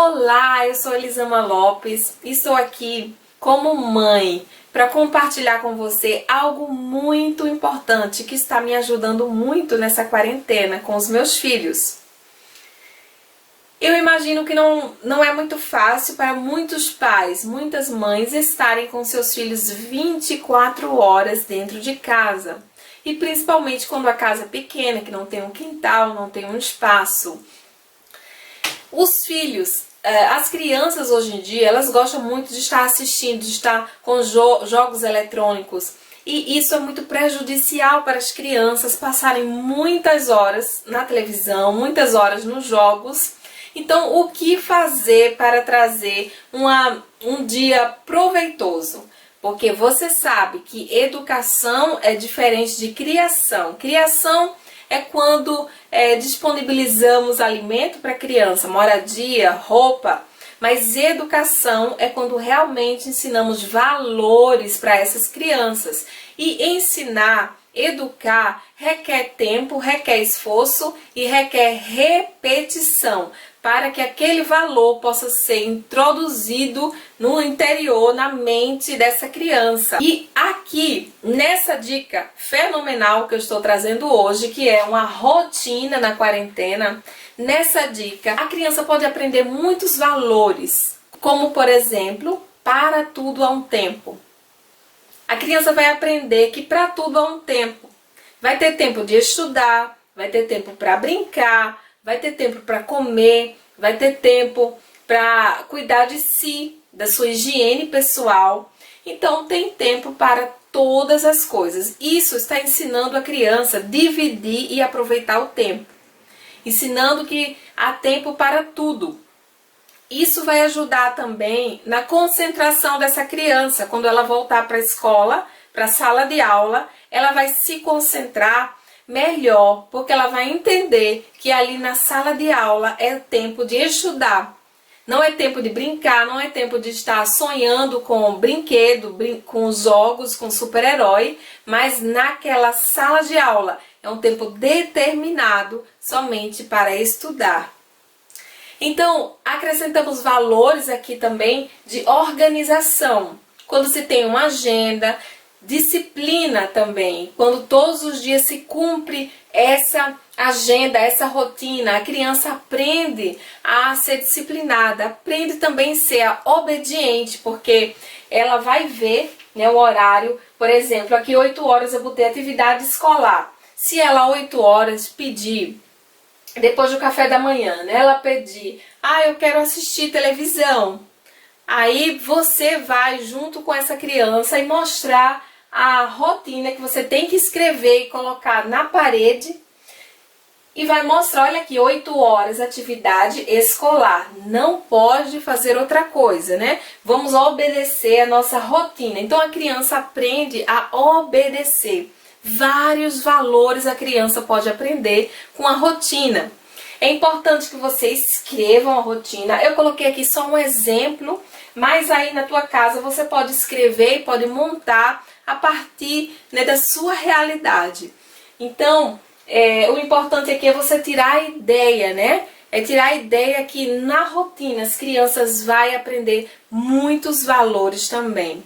Olá, eu sou Elisama Lopes e estou aqui como mãe para compartilhar com você algo muito importante que está me ajudando muito nessa quarentena com os meus filhos. Eu imagino que não é muito fácil para muitos pais, muitas mães estarem com seus filhos 24 horas dentro de casa. E principalmente quando a casa é pequena, que não tem um quintal, não tem um espaço. Os filhos, as crianças hoje em dia, elas gostam muito de estar assistindo, de estar com jogos eletrônicos. E isso é muito prejudicial para as crianças passarem muitas horas na televisão, muitas horas nos jogos. Então, o que fazer para trazer um dia proveitoso? Porque você sabe que educação é diferente de criação. Criação é quando disponibilizamos alimento para a criança, moradia, roupa. Mas educação é quando realmente ensinamos valores para essas crianças. E ensinar, educar, requer tempo, requer esforço e requer repetição, para que aquele valor possa ser introduzido no interior, na mente dessa criança. E aqui, nessa dica fenomenal que eu estou trazendo hoje, que é uma rotina na quarentena, nessa dica a criança pode aprender muitos valores, como por exemplo, para tudo há um tempo. A criança vai aprender que para tudo há um tempo. Vai ter tempo de estudar, vai ter tempo para brincar, vai ter tempo para comer, vai ter tempo para cuidar de si, da sua higiene pessoal. Então tem tempo para todas as coisas. Isso está ensinando a criança a dividir e aproveitar o tempo. Ensinando que há tempo para tudo. Isso vai ajudar também na concentração dessa criança. Quando ela voltar para a escola, para a sala de aula, ela vai se concentrar melhor, porque ela vai entender que ali na sala de aula é tempo de estudar. Não é tempo de brincar, não é tempo de estar sonhando com brinquedo, com jogos, com super-herói, mas naquela sala de aula é um tempo determinado somente para estudar. Então, acrescentamos valores aqui também de organização. Quando se tem uma agenda, disciplina também, quando todos os dias se cumpre essa agenda, essa rotina, a criança aprende a ser disciplinada, aprende também a ser obediente, porque ela vai ver, né, o horário. Por exemplo, aqui 8 horas eu botei atividade escolar. Se ela 8 horas pedir, depois do café da manhã, né, ela pedir, eu quero assistir televisão, aí você vai junto com essa criança e mostrar a rotina que você tem que escrever e colocar na parede. E vai mostrar, olha aqui, 8 horas, atividade escolar. Não pode fazer outra coisa, né? Vamos obedecer a nossa rotina. Então a criança aprende a obedecer. Vários valores a criança pode aprender com a rotina. É importante que você escreva uma rotina. Eu coloquei aqui só um exemplo, mas aí na tua casa você pode escrever e pode montar a partir, né, da sua realidade. Então, o importante aqui é você tirar a ideia, né? É tirar a ideia que na rotina as crianças vão aprender muitos valores também.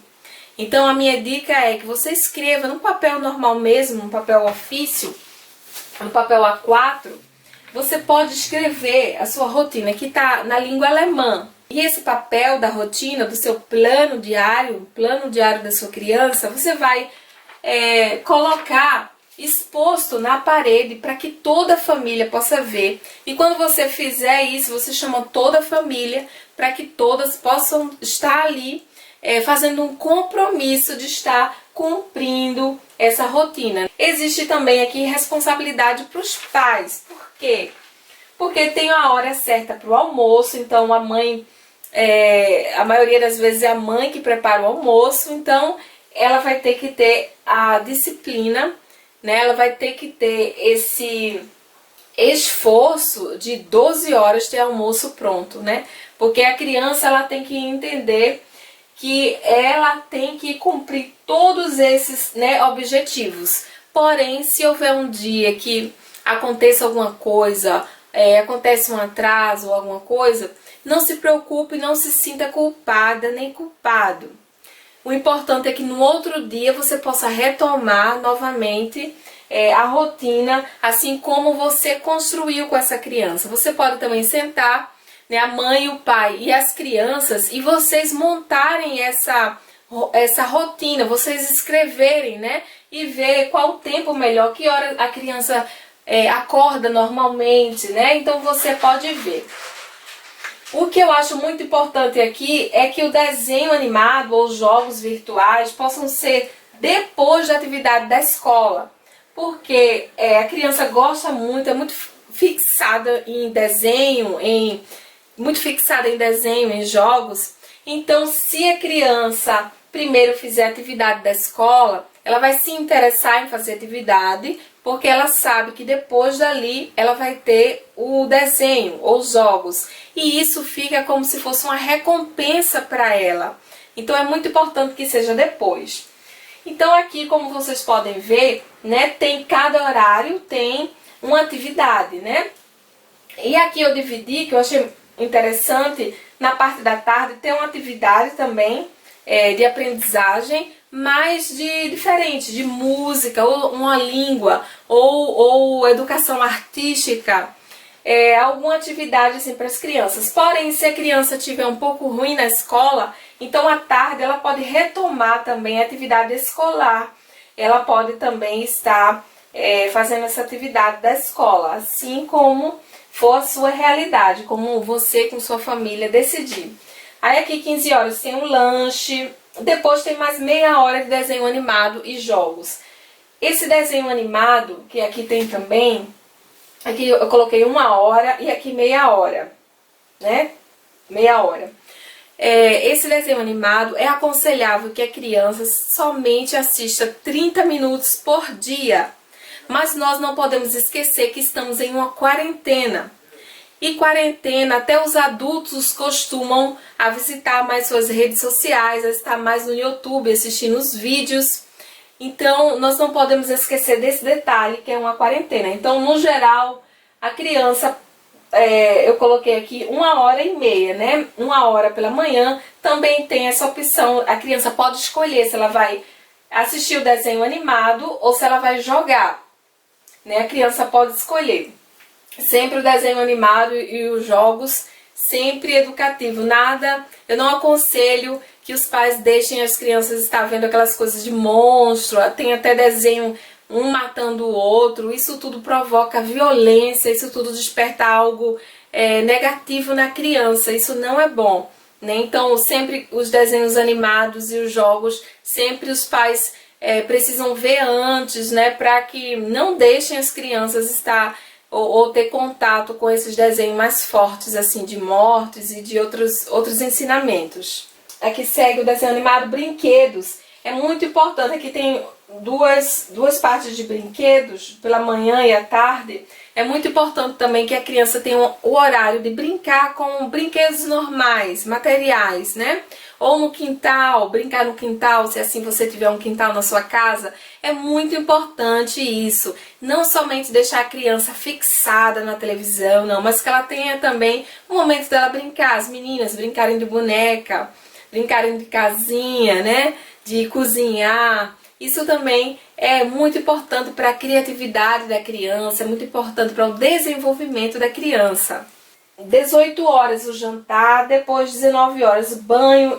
Então, a minha dica é que você escreva no papel normal mesmo, no papel ofício, no papel A4, você pode escrever a sua rotina, que está na língua alemã. E esse papel da rotina, do seu plano diário da sua criança, você vai colocar exposto na parede para que toda a família possa ver. E quando você fizer isso, você chama toda a família para que todas possam estar ali fazendo um compromisso de estar cumprindo essa rotina. Existe também aqui responsabilidade para os pais. Por quê? Porque tem a hora certa para o almoço, então a mãe... a maioria das vezes é a mãe que prepara o almoço, então ela vai ter que ter a disciplina, né? Ela vai ter que ter esse esforço de 12 horas ter almoço pronto, né? Porque a criança ela tem que entender que ela tem que cumprir todos esses, né, objetivos. Porém, se houver um dia que aconteça alguma coisa, acontece um atraso ou alguma coisa, não se preocupe, não se sinta culpada nem culpado. O importante é que no outro dia você possa retomar novamente a rotina, assim como você construiu com essa criança. Você pode também sentar, né, a mãe, o pai e as crianças, e vocês montarem essa rotina, vocês escreverem, né, e ver qual o tempo melhor, que hora a criança acorda normalmente, né? Então você pode ver. O que eu acho muito importante aqui é que o desenho animado ou jogos virtuais possam ser depois da atividade da escola, porque a criança gosta muito, é muito fixada em desenho, em jogos. Então, se a criança primeiro fizer a atividade da escola, ela vai se interessar em fazer atividade, porque ela sabe que depois dali ela vai ter o desenho ou os jogos. E isso fica como se fosse uma recompensa para ela. Então é muito importante que seja depois. Então aqui, como vocês podem ver, né, tem cada horário tem uma atividade, né? E aqui eu dividi, que eu achei interessante, na parte da tarde tem uma atividade também de aprendizagem, mas diferente, de música, ou uma língua, ou educação artística, alguma atividade assim para as crianças. Porém, se a criança estiver um pouco ruim na escola, então à tarde ela pode retomar também a atividade escolar. Ela pode também estar fazendo essa atividade da escola, assim como for a sua realidade, como você com sua família decidir. Aí aqui 15 horas tem um lanche, depois tem mais meia hora de desenho animado e jogos. Esse desenho animado, que aqui tem também, aqui eu coloquei 1 hora e aqui meia hora, né? Meia hora. Esse desenho animado é aconselhável que a criança somente assista 30 minutos por dia. Mas nós não podemos esquecer que estamos em uma quarentena. E quarentena, até os adultos costumam a visitar mais suas redes sociais, a estar mais no YouTube, assistindo os vídeos. Então, nós não podemos esquecer desse detalhe, que é uma quarentena. Então, no geral, a criança, eu coloquei aqui 1h30, né? 1 hora pela manhã, também tem essa opção. A criança pode escolher se ela vai assistir o desenho animado ou se ela vai jogar, né? A criança pode escolher. Sempre o desenho animado e os jogos, sempre educativo. Nada, eu não aconselho que os pais deixem as crianças estar vendo aquelas coisas de monstro, tem até desenho um matando o outro. Isso tudo provoca violência, isso tudo desperta algo negativo na criança, isso não é bom, né? Então sempre os desenhos animados e os jogos, sempre os pais precisam ver antes, né, para que não deixem as crianças estar ou ter contato com esses desenhos mais fortes, assim, de mortes e de outros ensinamentos. Aqui segue o desenho animado brinquedos. É muito importante, aqui tem duas partes de brinquedos, pela manhã e à tarde. É muito importante também que a criança tenha o horário de brincar com brinquedos normais, materiais, né? Ou no quintal, brincar no quintal, se assim você tiver um quintal na sua casa. É muito importante isso. Não somente deixar a criança fixada na televisão, não, mas que ela tenha também um momento dela brincar. As meninas brincarem de boneca, brincarem de casinha, né? De cozinhar. Isso também é muito importante para a criatividade da criança, é muito importante para o desenvolvimento da criança. 18 horas o jantar, depois 19 horas o banho,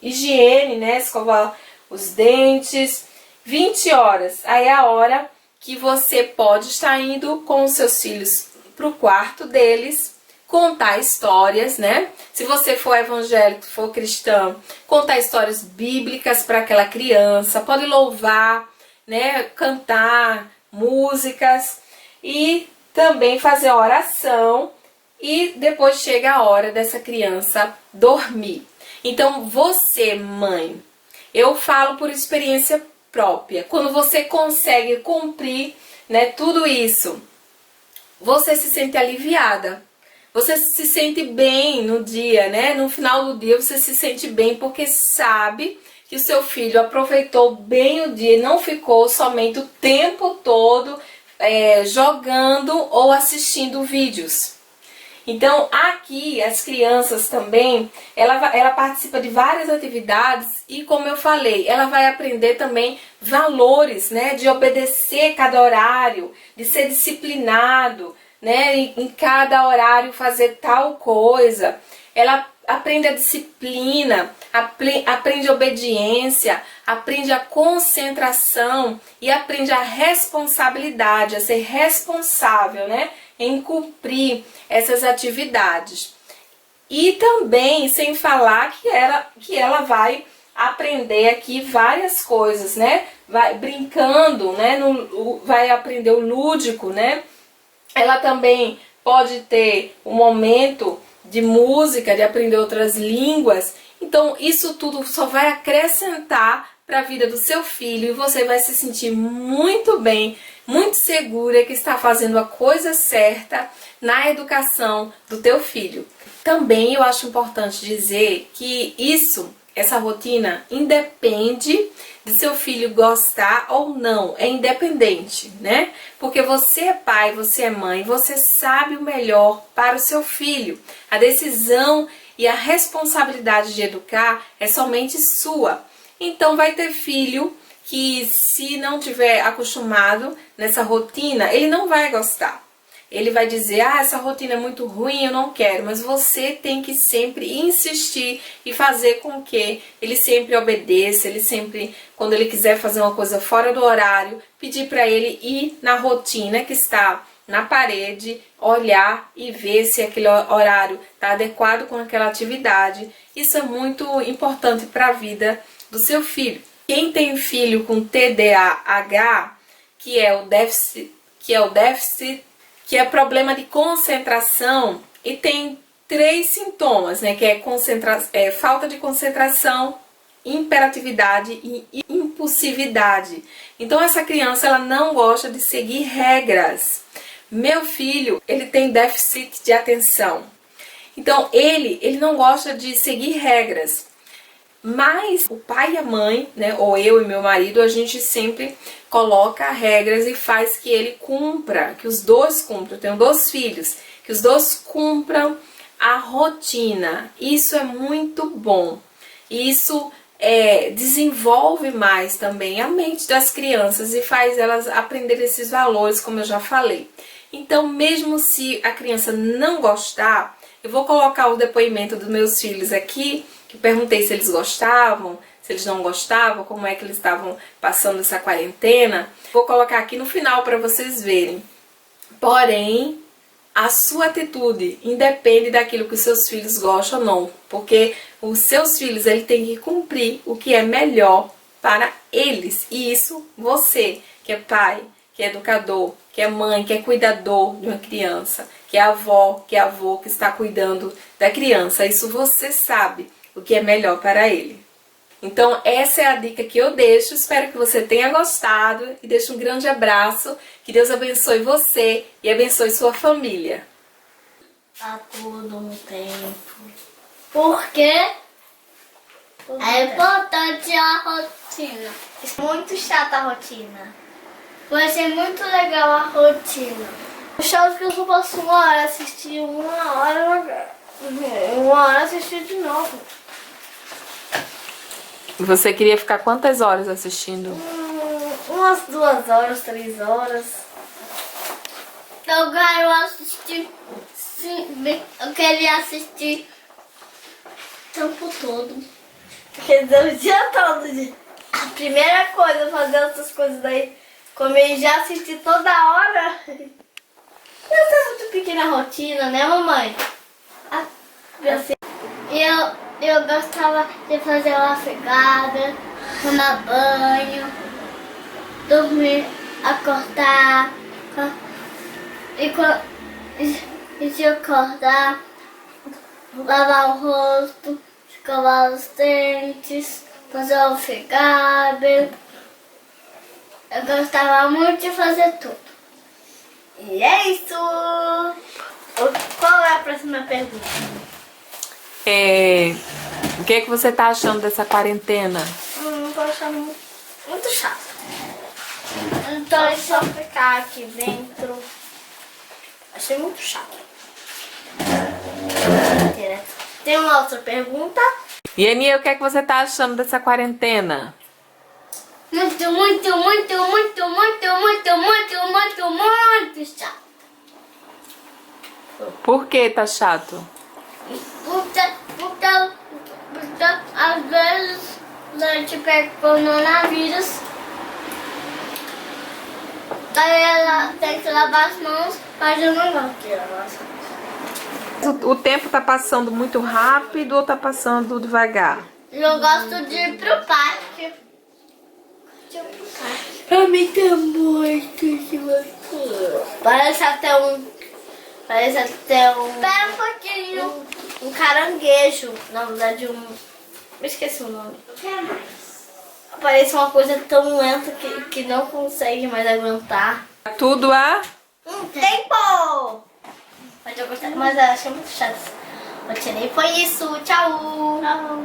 higiene, né? Escovar os dentes. 20 horas, aí é a hora que você pode estar indo com os seus filhos para o quarto deles, contar histórias, né? Se você for evangélico, for cristão, contar histórias bíblicas para aquela criança, pode louvar, né? Cantar músicas e também fazer a oração, e depois chega a hora dessa criança dormir. Então você, mãe, eu falo por experiência própria, quando você consegue cumprir, né, tudo isso, você se sente aliviada. Você se sente bem no dia, né? No final do dia você se sente bem porque sabe que o seu filho aproveitou bem o dia e não ficou somente o tempo todo jogando ou assistindo vídeos. Então aqui as crianças também, ela participa de várias atividades e, como eu falei, ela vai aprender também valores, né, de obedecer cada horário, de ser disciplinado, né, em cada horário fazer tal coisa. Ela aprende a disciplina, aprende a obediência, aprende a concentração e aprende a responsabilidade, a ser responsável, né, em cumprir essas atividades. E também, sem falar que ela vai aprender aqui várias coisas, né? Vai brincando, né? Vai aprender o lúdico, né? Ela também pode ter um momento de música, de aprender outras línguas. Então, isso tudo só vai acrescentar para a vida do seu filho e você vai se sentir muito bem, muito segura que está fazendo a coisa certa na educação do teu filho. Também eu acho importante dizer que essa rotina independe de seu filho gostar ou não, é independente, né? Porque você é pai, você é mãe, você sabe o melhor para o seu filho. A decisão e a responsabilidade de educar é somente sua. Então vai ter filho que, se não tiver acostumado nessa rotina, ele não vai gostar. Ele vai dizer, essa rotina é muito ruim, eu não quero. Mas você tem que sempre insistir e fazer com que ele sempre obedeça, ele sempre, quando ele quiser fazer uma coisa fora do horário, pedir para ele ir na rotina que está na parede, olhar e ver se aquele horário está adequado com aquela atividade. Isso é muito importante para a vida do seu filho. Quem tem filho com TDAH, que é problema de concentração, e tem 3 sintomas, né, que é falta de concentração, hiperatividade e impulsividade. Então essa criança, ela não gosta de seguir regras. Meu filho, ele tem déficit de atenção. Então ele não gosta de seguir regras. Mas o pai e a mãe, né, ou eu e meu marido, a gente sempre coloca regras e faz que ele cumpra, que os dois cumpram. Eu tenho 2 filhos, que os dois cumpram a rotina. Isso é muito bom. Isso desenvolve mais também a mente das crianças e faz elas aprenderem esses valores, como eu já falei. Então, mesmo se a criança não gostar, eu vou colocar o depoimento dos meus filhos aqui, que perguntei se eles gostavam, se eles não gostavam, como é que eles estavam passando essa quarentena. Vou colocar aqui no final para vocês verem. Porém, a sua atitude independe daquilo que os seus filhos gostam ou não, porque os seus filhos, ele tem que cumprir o que é melhor para eles. E isso você, que é pai, que é educador, que é mãe, que é cuidador de uma criança, que é avó, que é avô, que está cuidando da criança, isso você sabe o que é melhor para ele. Então essa é a dica que eu deixo, espero que você tenha gostado e deixo um grande abraço, que Deus abençoe você e abençoe sua família. Tá tudo no tempo. Por quê? É importante a rotina. É muito chata a rotina. Vai ser muito legal a rotina. Os shows que eu posso uma hora assistir, uma hora assistir de novo. Você queria ficar quantas horas assistindo? Umas 2 horas, 3 horas. Eu quero assistir. Eu queria assistir o tempo todo. Quer dizer, o dia todo. A primeira coisa, fazer essas coisas daí, comer e já assistir toda hora. Eu tenho muito pequena rotina, né, mamãe? Eu gostava de fazer uma pegada, tomar banho, dormir, acordar. E se acordar, lavar o rosto, escovar os dentes, fazer uma pegada. Eu gostava muito de fazer tudo. E é isso! Qual é a próxima pergunta? O que você tá achando dessa quarentena? Tô achando muito chato. Então é só ficar aqui dentro. Achei muito chato. Tem uma outra pergunta? E Ania, o que é que você tá achando dessa quarentena? Muito chato. Por que tá chato? Porque às vezes a gente pega coronavírus. Aí ela tem que lavar as mãos, mas eu não gosto de lavar as mãos. O tempo tá passando muito rápido ou tá passando devagar? Eu gosto de ir pro parque. Pra mim tá muito divertido. Parece até um. Espera um pouquinho. Um caranguejo. Na verdade, eu esqueci o nome. Parece uma coisa tão lenta que não consegue mais aguentar. Tudo a... Tempo! Mas eu achei muito chato. Eu tirei, foi isso. Tchau! Tchau!